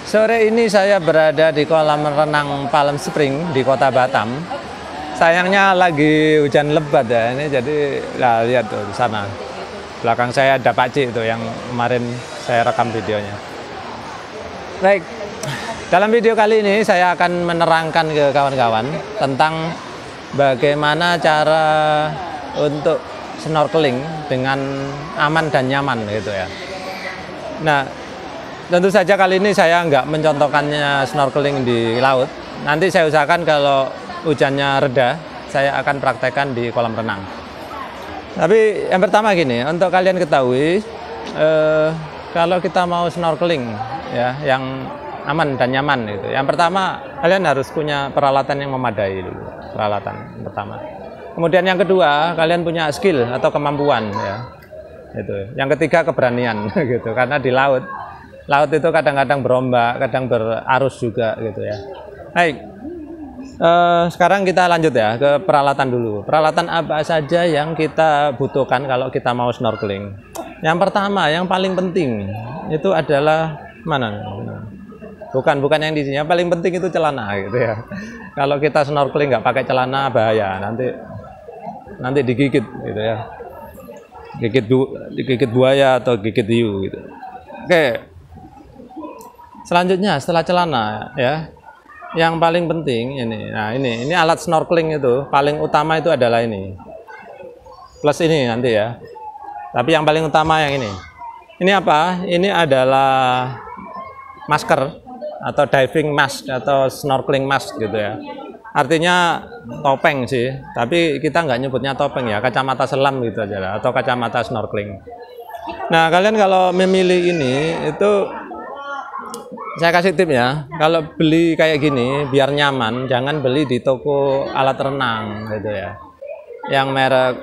Sore ini saya berada di kolam renang Palm Spring di Kota Batam. Sayangnya lagi hujan lebat ya ini, jadi lihat tuh di sana. Belakang saya ada Pak Cik itu yang kemarin saya rekam videonya. Baik, dalam video kali ini saya akan menerangkan ke kawan-kawan tentang bagaimana cara untuk snorkeling dengan aman dan nyaman gitu ya. Nah, tentu saja kali ini saya nggak mencontohkannya snorkeling di laut. Nanti saya usahakan kalau hujannya reda, saya akan praktekkan di kolam renang. Tapi yang pertama gini, untuk kalian ketahui, kalau kita mau snorkeling ya, yang aman dan nyaman gitu. Yang pertama, kalian harus punya peralatan yang memadai dulu. Peralatan pertama. Kemudian yang kedua, kalian punya skill atau kemampuan ya. Itu. Yang ketiga, keberanian gitu. Karena di laut itu kadang-kadang berombak, kadang berarus juga gitu ya. Baik, sekarang kita lanjut ya ke peralatan dulu. Peralatan apa saja yang kita butuhkan kalau kita mau snorkeling? Yang pertama, yang paling penting itu adalah mana? Bukan yang di sini. Yang paling penting itu celana gitu ya. Kalau kita snorkeling nggak pakai celana bahaya, nanti digigit gitu ya. Digigit buaya atau gigit hiu gitu. Oke. Selanjutnya setelah celana ya, yang paling penting ini. Nah, ini alat snorkeling itu paling utama itu adalah ini. Plus ini nanti ya. Tapi yang paling utama yang ini. Ini apa? Ini adalah masker atau diving mask atau snorkeling mask gitu ya. Artinya topeng sih, tapi kita nggak nyebutnya topeng ya, kacamata selam gitu aja lah, atau kacamata snorkeling. Nah, kalian kalau memilih ini itu saya kasih tip ya, kalau beli kayak gini biar nyaman, jangan beli di toko alat renang gitu ya. Yang merek,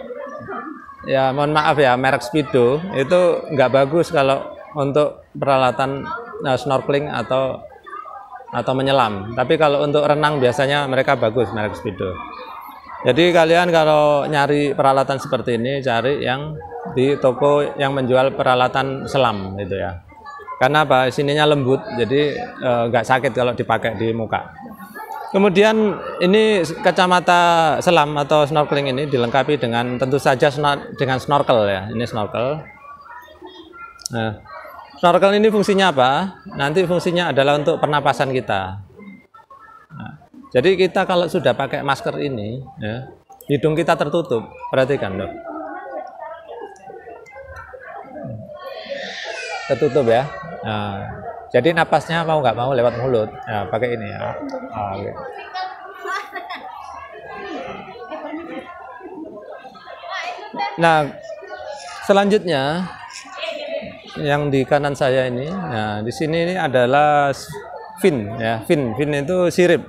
ya mohon maaf ya, merek Speedo itu nggak bagus kalau untuk peralatan snorkeling atau menyelam. Tapi kalau untuk renang biasanya mereka bagus, merek Speedo. Jadi kalian kalau nyari peralatan seperti ini, cari yang di toko yang menjual peralatan selam gitu ya. Karena apa? Sininya lembut, jadi nggak sakit kalau dipakai di muka. Kemudian ini kacamata selam atau snorkeling ini dilengkapi dengan tentu saja dengan snorkel ya. Ini snorkel. Nah, snorkel ini fungsinya apa? Nanti fungsinya adalah untuk pernapasan kita. Nah, jadi kita kalau sudah pakai masker ini, ya, hidung kita tertutup. Perhatikan loh. Tertutup ya. Nah, jadi napasnya mau nggak mau lewat mulut. Ya, pakai ini ya. Oke. Nah, selanjutnya yang di kanan saya ini, nah di sini ini adalah fin ya, fin itu sirip.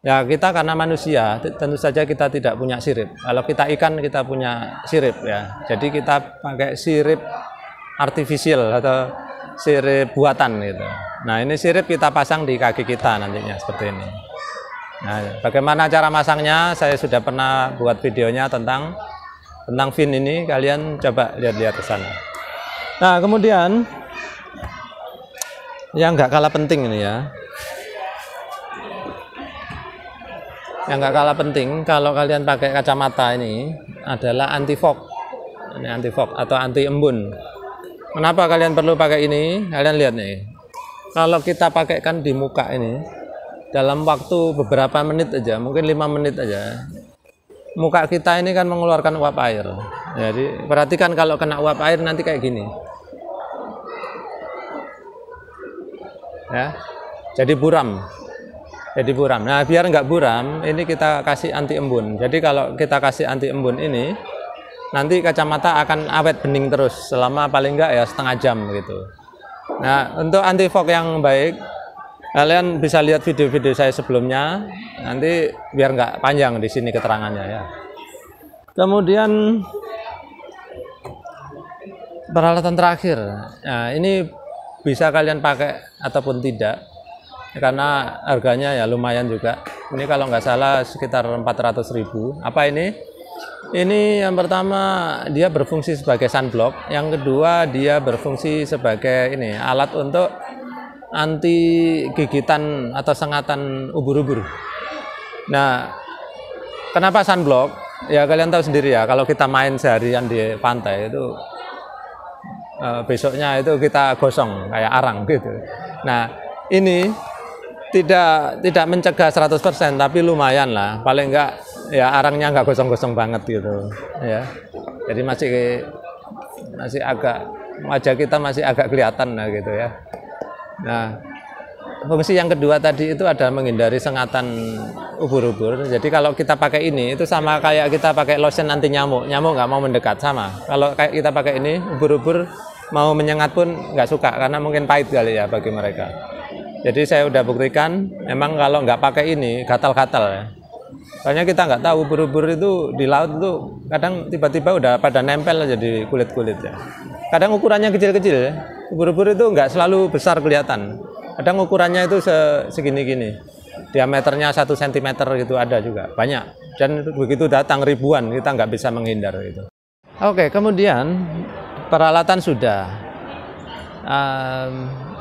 Ya kita karena manusia tentu saja kita tidak punya sirip. Kalau kita ikan kita punya sirip ya. Jadi kita pakai sirip artifisial atau sirip buatan gitu. Nah ini sirip kita pasang di kaki kita nantinya seperti ini. Nah bagaimana cara masangnya? Saya sudah pernah buat videonya tentang fin ini. Kalian coba lihat-lihat ke sana. Nah kemudian yang nggak kalah penting ini ya, yang nggak kalah penting kalau kalian pakai kacamata ini adalah anti fog. Ini anti fog atau anti embun. Kenapa kalian perlu pakai ini? Kalian lihat nih, kalau kita pakaikan di muka ini dalam waktu beberapa menit aja, mungkin 5 menit aja, muka kita ini kan mengeluarkan uap air. Jadi perhatikan kalau kena uap air nanti kayak gini ya, jadi buram. Nah biar nggak buram, ini kita kasih anti embun. Jadi kalau kita kasih anti embun ini, nanti kacamata akan awet bening terus selama paling nggak ya setengah jam gitu. Nah untuk anti fog yang baik, kalian bisa lihat video-video saya sebelumnya. Nanti biar nggak panjang di sini keterangannya ya. Kemudian peralatan terakhir, nah ini bisa kalian pakai ataupun tidak, karena harganya ya lumayan juga. Ini kalau nggak salah sekitar 400.000. Apa ini? Ini yang pertama dia berfungsi sebagai sunblock, yang kedua dia berfungsi sebagai ini alat untuk anti gigitan atau sengatan ubur-ubur. Nah, kenapa sunblock? Ya kalian tahu sendiri ya, kalau kita main seharian di pantai itu besoknya itu kita gosong kayak arang gitu. Nah, ini tidak mencegah 100%, tapi lumayan lah, paling enggak ya arangnya enggak gosong-gosong banget gitu ya. Jadi masih agak wajah kita masih agak kelihatan lah gitu ya. Nah, fungsi yang kedua tadi itu adalah menghindari sengatan ubur-ubur. Jadi kalau kita pakai ini itu sama kayak kita pakai lotion anti nyamuk. Nyamuk nggak mau mendekat, sama. Kalau kayak kita pakai ini, ubur-ubur mau menyengat pun nggak suka karena mungkin pahit kali ya bagi mereka. Jadi saya udah buktikan, memang kalau nggak pakai ini gatal-gatal ya. Soalnya kita nggak tahu ubur-ubur itu di laut itu kadang tiba-tiba udah pada nempel aja di kulit-kulit ya. Kadang ukurannya kecil-kecil ya. Ubur-ubur itu nggak selalu besar kelihatan. Kadang ukurannya itu segini-gini. Diameternya 1 cm gitu ada juga, banyak. Dan begitu datang ribuan, kita nggak bisa menghindar gitu. Oke, kemudian peralatan sudah.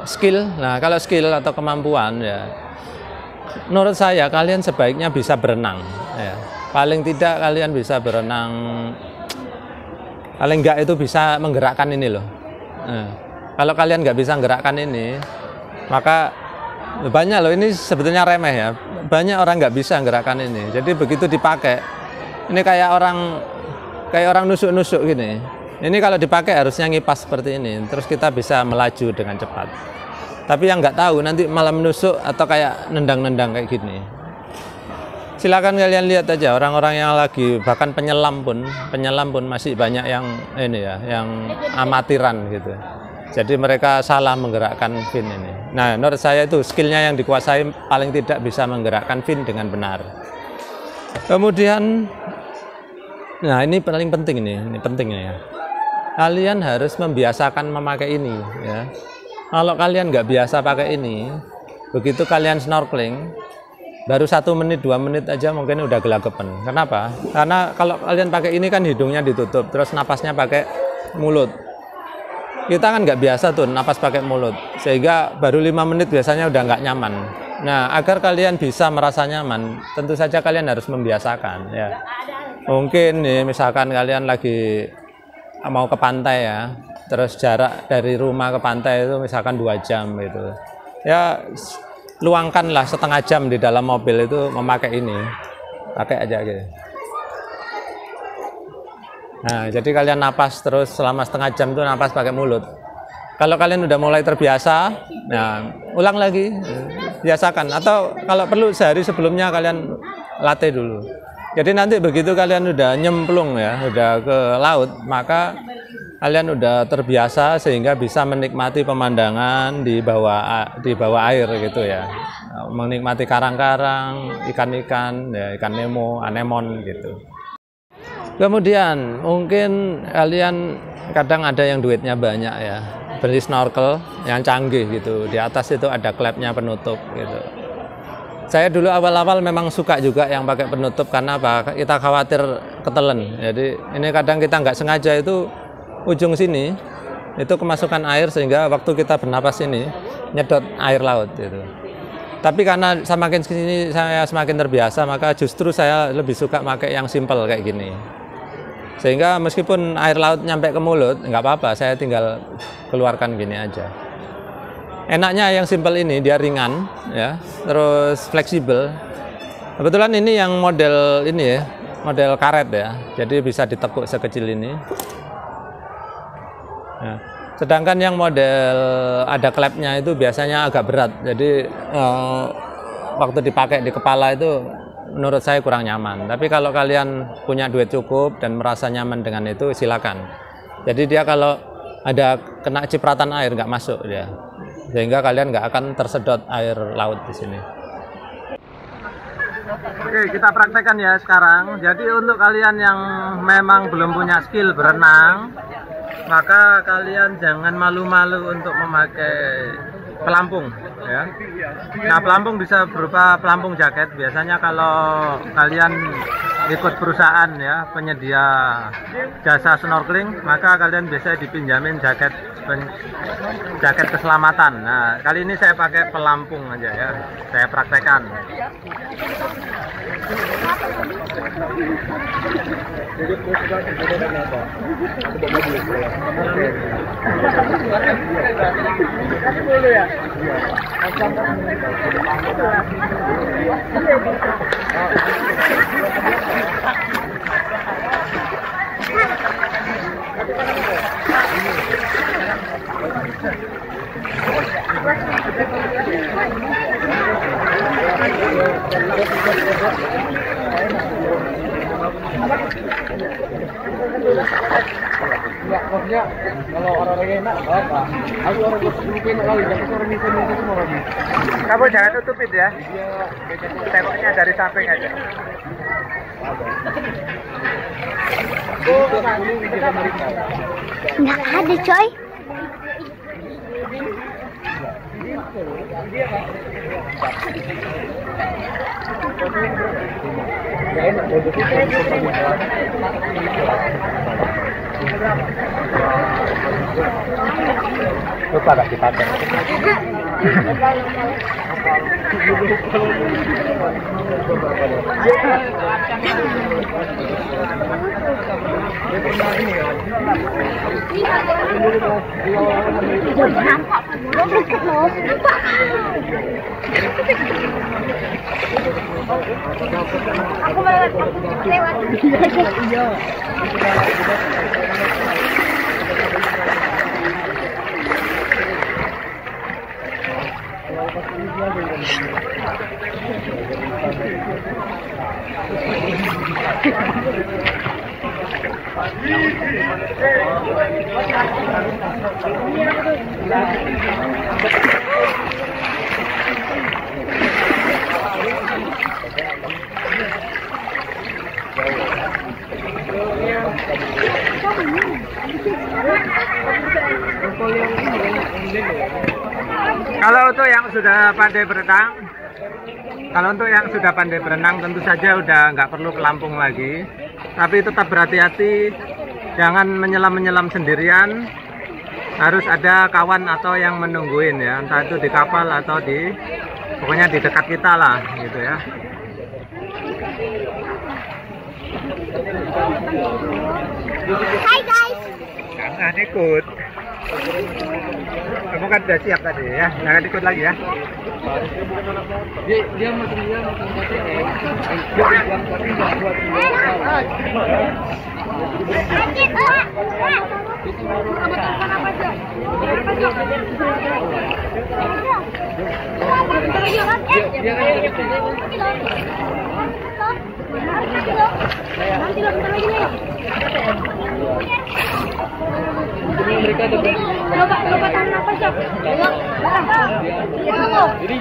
Skill, nah kalau skill atau kemampuan ya, menurut saya kalian sebaiknya bisa berenang ya. Paling tidak kalian bisa berenang, paling enggak itu bisa menggerakkan ini loh. Kalau kalian nggak bisa menggerakkan ini, maka banyak loh, ini sebetulnya remeh ya, banyak orang nggak bisa menggerakkan ini. Jadi begitu dipakai, ini kayak orang nusuk-nusuk gini. Ini kalau dipakai harusnya ngipas seperti ini, terus kita bisa melaju dengan cepat. Tapi yang nggak tahu nanti malah menusuk atau kayak nendang-nendang kayak gini. Silakan kalian lihat aja orang-orang yang lagi, bahkan penyelam pun masih banyak yang ini ya, yang amatiran gitu. Jadi mereka salah menggerakkan fin ini. Nah, menurut saya itu skillnya yang dikuasai paling tidak bisa menggerakkan fin dengan benar. Kemudian, nah ini paling penting ini pentingnya ya. Kalian harus membiasakan memakai ini ya. Kalau kalian nggak biasa pakai ini, begitu kalian snorkeling, baru 1 menit, 2 menit aja mungkin udah gelagapan. Kenapa? Karena kalau kalian pakai ini kan hidungnya ditutup, terus napasnya pakai mulut. Kita kan nggak biasa tuh napas pakai mulut, sehingga baru 5 menit biasanya udah nggak nyaman. Nah, agar kalian bisa merasa nyaman, tentu saja kalian harus membiasakan ya. Mungkin nih, misalkan kalian lagi mau ke pantai ya, terus jarak dari rumah ke pantai itu misalkan 2 jam gitu ya, luangkanlah setengah jam di dalam mobil itu memakai ini, pakai aja gitu. Nah, jadi kalian napas terus selama setengah jam itu napas pakai mulut. Kalau kalian udah mulai terbiasa, nah ulang lagi, biasakan. Atau kalau perlu sehari sebelumnya kalian latih dulu. Jadi nanti begitu kalian udah nyemplung ya, udah ke laut, maka kalian udah terbiasa sehingga bisa menikmati pemandangan di bawah air gitu ya. Menikmati karang-karang, ikan-ikan, ya, ikan nemo, anemon gitu. Kemudian mungkin kalian kadang ada yang duitnya banyak ya, beli snorkel yang canggih gitu. Di atas itu ada klepnya penutup gitu. Saya dulu awal-awal memang suka juga yang pakai penutup, karena apa? Kita khawatir ketelen. Jadi ini kadang kita nggak sengaja itu ujung sini itu kemasukan air, sehingga waktu kita bernapas ini nyedot air laut gitu. Tapi karena semakin kesini saya semakin terbiasa, maka justru saya lebih suka pakai yang simple kayak gini. Sehingga meskipun air laut nyampe ke mulut, nggak apa-apa, saya tinggal keluarkan gini aja. Enaknya yang simple ini, dia ringan, ya, terus fleksibel. Kebetulan ini yang model ini ya, model karet ya, jadi bisa ditekuk sekecil ini. Nah, sedangkan yang model ada klepnya itu biasanya agak berat, jadi waktu dipakai di kepala itu menurut saya kurang nyaman. Tapi kalau kalian punya duit cukup dan merasa nyaman dengan itu, silakan. Jadi dia kalau ada kena cipratan air nggak masuk dia, sehingga kalian nggak akan tersedot air laut di sini. Oke, kita praktekkan ya sekarang. Jadi untuk kalian yang memang belum punya skill berenang, maka kalian jangan malu-malu untuk memakai pelampung ya. Nah, pelampung bisa berupa pelampung jaket. Biasanya kalau kalian ikut perusahaan ya penyedia jasa snorkeling, maka kalian biasanya dipinjamin jaket keselamatan. Nah, kali ini saya pakai pelampung aja ya. Saya praktekkan. Enggak, maksudnya kalau orang-orang enak apa? Aku orang mungkin kali, tapi orang itu semua lagi. Kamu jangan tutupin ya. Tengoknya dari samping aja. Nggak ada coy. Lupa gak dipakai. Aku lewat. Kalau untuk yang sudah pandai berenang, tentu saja udah nggak perlu pelampung lagi. Tapi tetap berhati-hati, jangan menyelam sendirian. Harus ada kawan atau yang menungguin ya, entah itu di kapal atau pokoknya di dekat kita lah, gitu ya. Hai guys. Jangan ikut. Kamu kan udah siap tadi ya, jangan ikut lagi ya. Dia macam mereka ada coba tahan nafas ya. Jadi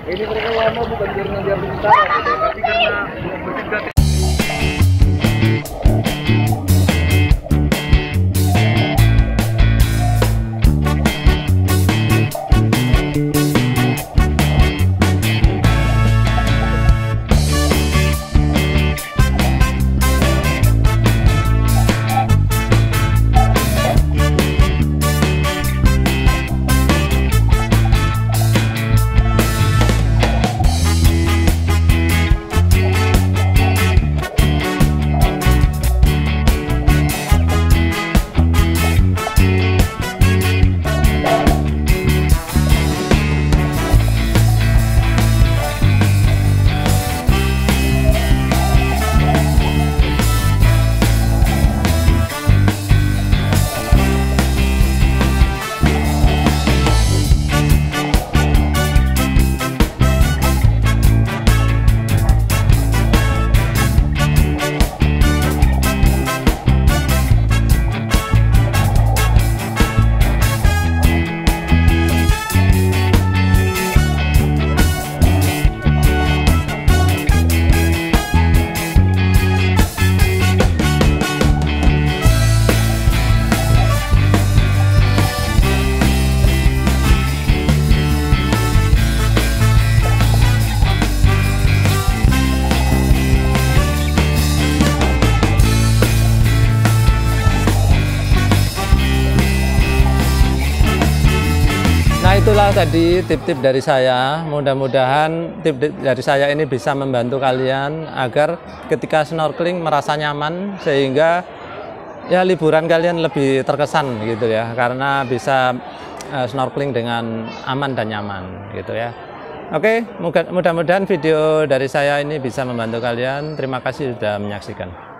ini mereka lama bukan karena dia bisa, tapi karena itulah tadi tip-tip dari saya. Mudah-mudahan tip dari saya ini bisa membantu kalian agar ketika snorkeling merasa nyaman, sehingga ya liburan kalian lebih terkesan gitu ya, karena bisa snorkeling dengan aman dan nyaman gitu ya. Oke, mudah-mudahan video dari saya ini bisa membantu kalian. Terima kasih sudah menyaksikan.